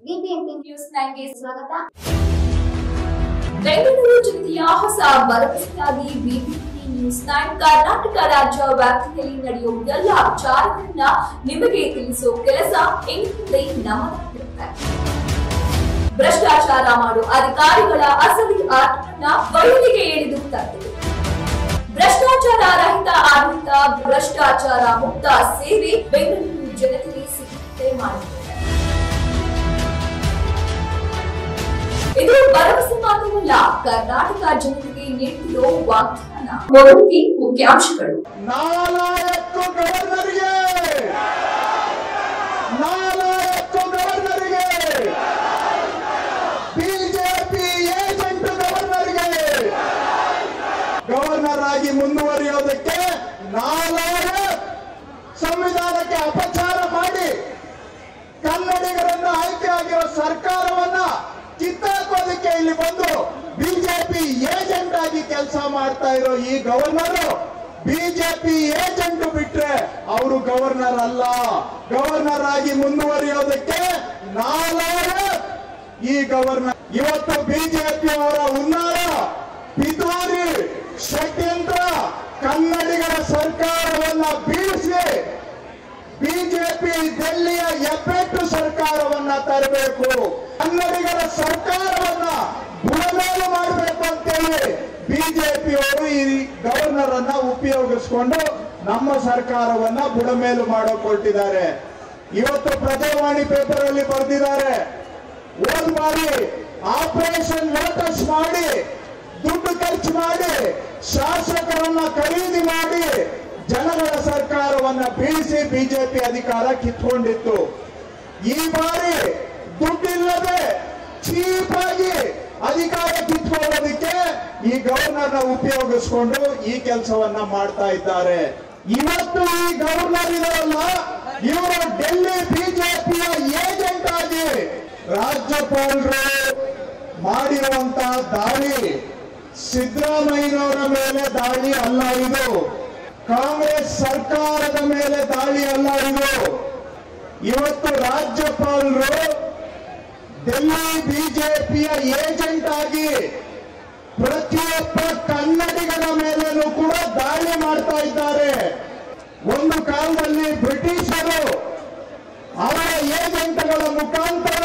BBMP news 9 ಗೆ ಸ್ವಾಗತ. ಬೆಂಗಳೂರು ಜಿಲ್ಲೆಯ ಹೊಸ ಭರವಸೆಯಾಗಿ ಬಿಬಿಎಂಪಿ ನ್ಯೂಸ್ 9 ಕರ್ನಾಟಕ ರಾಜ್ಯ ವ್ಯಾಪ್ತಿಯಲ್ಲಿ ನಡೆಯುವ ಎಲ್ಲ ವಿಚಾರಗಳನ್ನ ನಿಮಗೆ ತಿಳಿಸೋ ಕೆಲಸ ಇಂದಿನಿಂದ ನಮ್ಮದಾಗಿರುತ್ತೆ. ಭ್ರಷ್ಟಾಚಾರ ಮಾಡುವ ಅಧಿಕಾರಿಗಳ ಅಸಲಿ ಆಟವನ್ನ ಬಯಲಿಗೆ ಎಳೆದು ತಂದಿದೆ. ಭ್ರಷ್ಟಾಚಾರ ರಹಿತ ಆಡಳಿತ, ಭ್ರಷ್ಟಾಚಾರ ಮುಕ್ತ ಸೇವೆ ಬೆಂಗಳೂರು ಜನತೆಗೆ ಸಿಗುತ್ತದೆ ಮಾಡಿದೆ. ಇದು ಭರವಸೆ ಮಾತ್ರವಲ್ಲ, ಕರ್ನಾಟಕ ಜನತೆಗೆ ನೀಡಿರೋ ವಾಗ್ದಾನ. ಮೊದಲಿಗೆ ಮುಖ್ಯಾಂಶಗಳು. 4 ಗವರ್ನರ್ಗೆ ಬಿಜೆಪಿ ಏಜೆಂಟ್ ಗವರ್ನರ್ ಆಗಿ ಮುಂದುವರಿಯೋದಕ್ಕೆ 4 ಸಂವಿಧಾನಕ್ಕೆ ಅಪಚಾರ ಮಾಡಿ ಕನ್ನಡಿಗರನ್ನು ಆಯ್ಕೆ ಆಗಿರೋ ಸರ್ಕಾರವನ್ನ ಕಿತ್ತಾಕೋದಕ್ಕೆ ಇಲ್ಲಿ ಬಂದು ಬಿಜೆಪಿ ಏಜೆಂಟ್ ಆಗಿ ಕೆಲಸ ಮಾಡ್ತಾ ಇರೋ ಈ ಗವರ್ನರ್ ಬಿಜೆಪಿ ಏಜೆಂಟ್ ಬಿಟ್ರೆ ಅವರು ಗವರ್ನರ್ ಅಲ್ಲ. ಗವರ್ನರ್ ಆಗಿ ಮುಂದುವರಿಯೋದಕ್ಕೆ 4 ಈ ಗವರ್ನರ್. ಇವತ್ತು ಬಿಜೆಪಿ ಅವರ ಹುನ್ನಾರ, ಪಿತೂರಿ, ಷಡ್ಯಂತ್ರ ಕನ್ನಡಿಗರ ಸರ್ಕಾರವನ್ನ ಬೀಳಿಸಿ ಬಿಜೆಪಿ ಡೆಲ್ಲಿಯ ಎಪ್ಪೆಟ್ಟು ಸರ್ಕಾರವನ್ನ ತರಬೇಕು, ಕನ್ನಡಿಗರ ಸರ್ಕಾರವನ್ನ ಬುಡಮೇಲು ಮಾಡಬೇಕು ಅಂತೇಳಿ ಬಿಜೆಪಿಯವರು ಈ ಗವರ್ನರ್ ಅನ್ನ ಉಪಯೋಗಿಸಿಕೊಂಡು ನಮ್ಮ ಸರ್ಕಾರವನ್ನ ಬುಡಮೇಲು ಹೊರಟಿದ್ದಾರೆ. ಇವತ್ತು ಪ್ರಜಾವಾಣಿ ಪೇಪರ್ ಅಲ್ಲಿ ಬರೆದಿದ್ದಾರೆ, ಹೋದ ಬಾರಿ ಆಪರೇಷನ್ ಲೋಟಸ್ ಮಾಡಿ ದುಡ್ಡು ಖರ್ಚು ಮಾಡಿ ಶಾಸಕರನ್ನ ಖರೀದಿ ಮಾಡಿ ಜನಗಳ ಸರ್ಕಾರವನ್ನ ಬೀಳಿಸಿ ಬಿಜೆಪಿ ಅಧಿಕಾರ ಕಿತ್ಕೊಂಡಿತ್ತು. ಈ ಬಾರಿ ದುಡ್ಡಿಲ್ಲದೆ ಚೀಪ್ ಆಗಿ ಅಧಿಕಾರ ಕಿತ್ಕೊಳ್ಳೋದಕ್ಕೆ ಈ ಗವರ್ನರ್ನ ಉಪಯೋಗಿಸಿಕೊಂಡು ಈ ಕೆಲಸವನ್ನ ಮಾಡ್ತಾ ಇದ್ದಾರೆ. ಇವತ್ತು ಈ ಗವರ್ನರ್ ಇರಲ್ಲ, ಇವರು ಡೆಲ್ಲಿ ಬಿಜೆಪಿಯ ಏಜೆಂಟ್ ಆಗಿ ರಾಜ್ಯಪಾಲರು ಮಾಡಿರುವಂತಹ ದಾಳಿ ಸಿದ್ದರಾಮಯ್ಯನವರ ಮೇಲೆ ದಾಳಿ ಅಲ್ಲ, ಇದು ಕಾಂಗ್ರೆಸ್ ಸರ್ಕಾರದ ಮೇಲೆ ದಾಳಿ ಅಲ್ಲ. ಇದು ಇವತ್ತು ರಾಜ್ಯಪಾಲರು ಡೆಲ್ಲಿ ಬಿಜೆಪಿಯ ಏಜೆಂಟ್ ಆಗಿ ಪ್ರತಿಯೊಬ್ಬ ಕನ್ನಡಿಗರ ಮೇಲೂ ಕೂಡ ದಾಳಿ ಮಾಡ್ತಾ ಇದ್ದಾರೆ. ಒಂದು ಕಾಲದಲ್ಲಿ ಬ್ರಿಟಿಷರು ಅವರ ಏಜೆಂಟ್ಗಳ ಮುಖಾಂತರ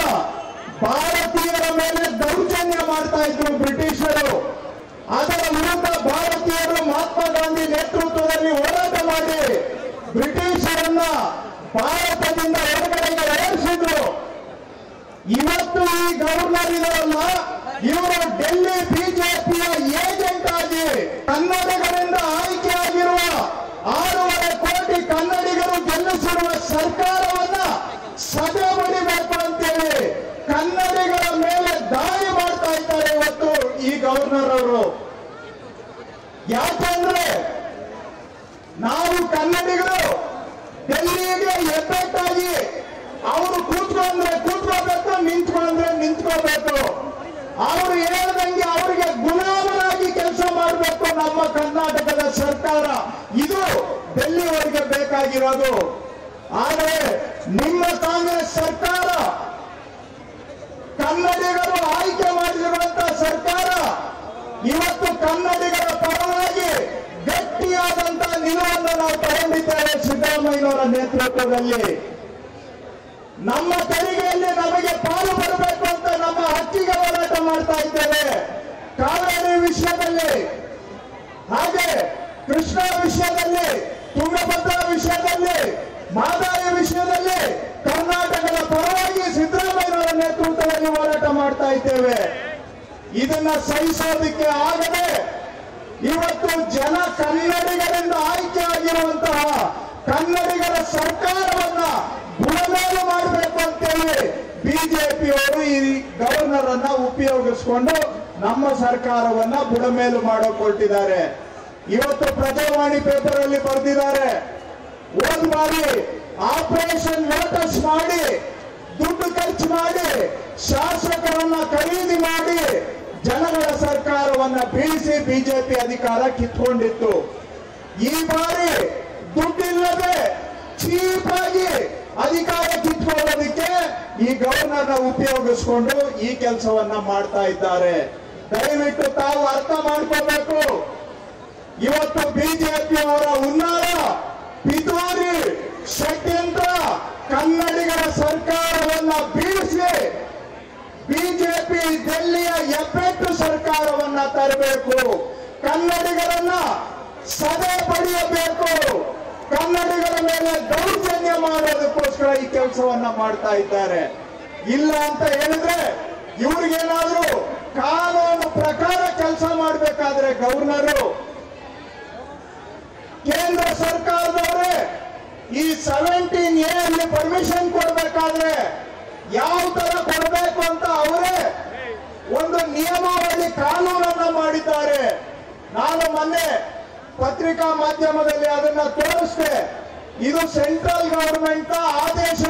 ಭಾರತೀಯರ ಮೇಲೆ ದೌರ್ಜನ್ಯ ಮಾಡ್ತಾ ಇದ್ರು ಬ್ರಿಟಿಷರು. ಅದರ ವಿರುದ್ಧ ಭಾರತೀಯರು ಮಹಾತ್ಮ ಗಾಂಧಿ ನೇತೃತ್ವದಲ್ಲಿ ಹೋರಾಟ ಮಾಡಿ ಬ್ರಿಟಿಷರನ್ನ ಭಾರತದಿಂದ ಹೊರಗಡೆಗೆ ಓಡಿಸಿದ್ರು. ಇವತ್ತು ಈ ಗವರ್ನರ್ ಇರಲ್ಲ, ಇವರು ಡೆಲ್ಲಿ ಬಿಜೆಪಿಯ ಏಜೆಂಟ್ ಆಗಿ ಕನ್ನಡಿಗರಿಂದ ಆಯ್ಕೆಯಾಗಿರುವ 6.5 ಕೋಟಿ ಕನ್ನಡಿಗರು ಗೆಲ್ಲಿಸಿರುವ ಸರ್ಕಾರವನ್ನ ಸದೆ ಬಡಿಬೇಕು ಅಂತೇಳಿ ಕನ್ನಡಿಗರ ಮೇಲೆ ದಾಳಿ ಮಾಡ್ತಾ ಇದ್ದಾರೆ ಇವತ್ತು ಈ ಗವರ್ನರ್ ಅವರು. ಯಾಕಂದ್ರೆ ನಾವು ಕನ್ನಡಿಗರು ಡೆಲ್ಲಿಗೆ ಎಬ್ಬೆಟ್ಟಾಗಿ ಅವರು ಕೂತ್ಕೊಂಡ್ರೆ ಕೂತ್ಕೋಬೇಕು, ನಿಂತ್ಕೊಂಡ್ರೆ ನಿಂತ್ಕೋಬೇಕು, ಅವರು ಹೇಳ್ದಂಗೆ ಅವರಿಗೆ ಗುಲಾಮರಾಗಿ ಕೆಲಸ ಮಾಡಬೇಕು ನಮ್ಮ ಕರ್ನಾಟಕದ ಸರ್ಕಾರ. ಇದು ಡೆಲ್ಲಿವರೆಗೆ ಬೇಕಾಗಿರೋದು. ಆದರೆ ನಿಮ್ಮ ಕಾಂಗ್ರೆಸ್ ಸರ್ಕಾರ, ಕನ್ನಡಿಗರು ಆಯ್ಕೆ ಮಾಡಿರುವಂತಹ ಸರ್ಕಾರ ಇವತ್ತು ಕನ್ನಡಿಗರ ಪರವಾಗಿ ಗಟ್ಟಿಯಾದಂತಹ ನಿಲುವನ್ನು ನಾವು ತಗೊಂಡಿದ್ದೇವೆ. ಸಿದ್ದರಾಮಯ್ಯನವರ ನೇತೃತ್ವದಲ್ಲಿ ನಮ್ಮ ತೆರಿಗೆಯಲ್ಲಿ ನಮಗೆ ಪಾಲು ಬರಬೇಕು ಅಂತ ನಮ್ಮ ಹಕ್ಕಿಗೆ ಹೋರಾಟ ಮಾಡ್ತಾ ಇದ್ದೇವೆ. ಕಾವೇರಿ ವಿಷಯದಲ್ಲಿ, ಹಾಗೆ ಕೃಷ್ಣ ವಿಷಯದಲ್ಲಿ, ತುಂಗಭದ್ರಾ ವಿಷಯದಲ್ಲಿ, ಮಹದಾಯಿ ವಿಷಯದಲ್ಲಿ ಕರ್ನಾಟಕದ ಪರವಾಗಿ ಸಿದ್ದರಾಮಯ್ಯನವರ ನೇತೃತ್ವದಲ್ಲಿ ಹೋರಾಟ ಮಾಡ್ತಾ ಇದ್ದೇವೆ. ಇದನ್ನ ಸಹಿಸೋದಕ್ಕೆ ಆಗದೆ ಇವತ್ತು ಜನ ಕನ್ನಡಿಗರಿಂದ ಆಯ್ಕೆ ಆಗಿರುವಂತಹ ಕನ್ನಡಿಗರ ಸರ್ಕಾರವನ್ನ ಬುಡಮೇಲು ಮಾಡಬೇಕು ಅಂತೇಳಿ ಬಿಜೆಪಿಯವರು ಈ ಗವರ್ನರ್ ಅನ್ನ ಉಪಯೋಗಿಸಿಕೊಂಡು ನಮ್ಮ ಸರ್ಕಾರವನ್ನ ಬುಡಮೇಲು ಹೊರಟಿದ್ದಾರೆ. ಇವತ್ತು ಪ್ರಜಾವಾಣಿ ಪೇಪರ್ ಅಲ್ಲಿ ಬರೆದಿದ್ದಾರೆ, ಹೋದ ಬಾರಿ ಆಪರೇಷನ್ ಲೋಟಸ್ ಮಾಡಿ ದುಡ್ಡು ಖರ್ಚು ಮಾಡಿ ಶಾಸಕರನ್ನ ಖರೀದಿ ಮಾಡಿ ಜನಗಳ ಸರ್ಕಾರವನ್ನ ಬೀಳಿಸಿ ಬಿಜೆಪಿ ಅಧಿಕಾರ ಕಿತ್ಕೊಂಡಿತ್ತು. ಈ ಬಾರಿ ದುಡ್ಡಿಲ್ಲದೆ ಚೀಪ್ ಆಗಿ ಅಧಿಕಾರ ಕಿತ್ಕೊಳ್ಳೋದಕ್ಕೆ ಈ ಗವರ್ನರ್ನ ಉಪಯೋಗಿಸ್ಕೊಂಡು ಈ ಕೆಲಸವನ್ನ ಮಾಡ್ತಾ ಇದ್ದಾರೆ. ದಯವಿಟ್ಟು ತಾವು ಅರ್ಥ ಮಾಡ್ಕೋಬೇಕು. ಇವತ್ತು ಬಿಜೆಪಿಯವರ ಹುನ್ನಾರ, ಪಿತೂರಿ, ಷಡ್ಯಂತ್ರ ಕನ್ನಡಿಗರ ಸರ್ಕಾರವನ್ನ ಬೀಳಿಸಿ ಬಿಜೆಪಿ ದಿಲ್ಲಿಯ ಎಪ್ಪೆಟ್ಟು ಸರ್ಕಾರವನ್ನ ತರಬೇಕು. ಕನ್ನಡಿಗರನ್ನ ಸದೆ ಪಡೆಯಬೇಕು. ಕನ್ನಡಿಗರ ಮೇಲೆ ದೌರ್ಜನ್ಯ ಮಾಡೋದಕ್ಕೋಸ್ಕರ ಈ ಕೆಲಸವನ್ನ ಮಾಡ್ತಾ ಇದ್ದಾರೆ. ಇಲ್ಲ ಅಂತ ಹೇಳಿದ್ರೆ ಇವ್ರಿಗೇನಾದ್ರೂ ಕಾನೂನು ಪ್ರಕಾರ ಕೆಲಸ ಮಾಡಬೇಕಾದ್ರೆ ಗವರ್ನರು, ಕೇಂದ್ರ ಸರ್ಕಾರದವರೇ ಈ 17A ಅಲ್ಲಿ ಪರ್ಮಿಷನ್ ಕೊಡಬೇಕಾದ್ರೆ ಯಾವ ತರ ಕೊಡಬೇಕು ಅಂತ ಅವರೇ ಒಂದು ನಿಯಮಾವಳಿ ಕಾನೂನನ್ನ ಮಾಡಿದ್ದಾರೆ. ನಾನು ಮೊನ್ನೆ ಪತ್ರಿಕಾ ಮಾಧ್ಯಮದಲ್ಲಿ ಅದನ್ನ ತೋರಿಸಿದೆ. ಇದು ಸೆಂಟ್ರಲ್ ಗವರ್ಮೆಂಟ್ ಆದೇಶ.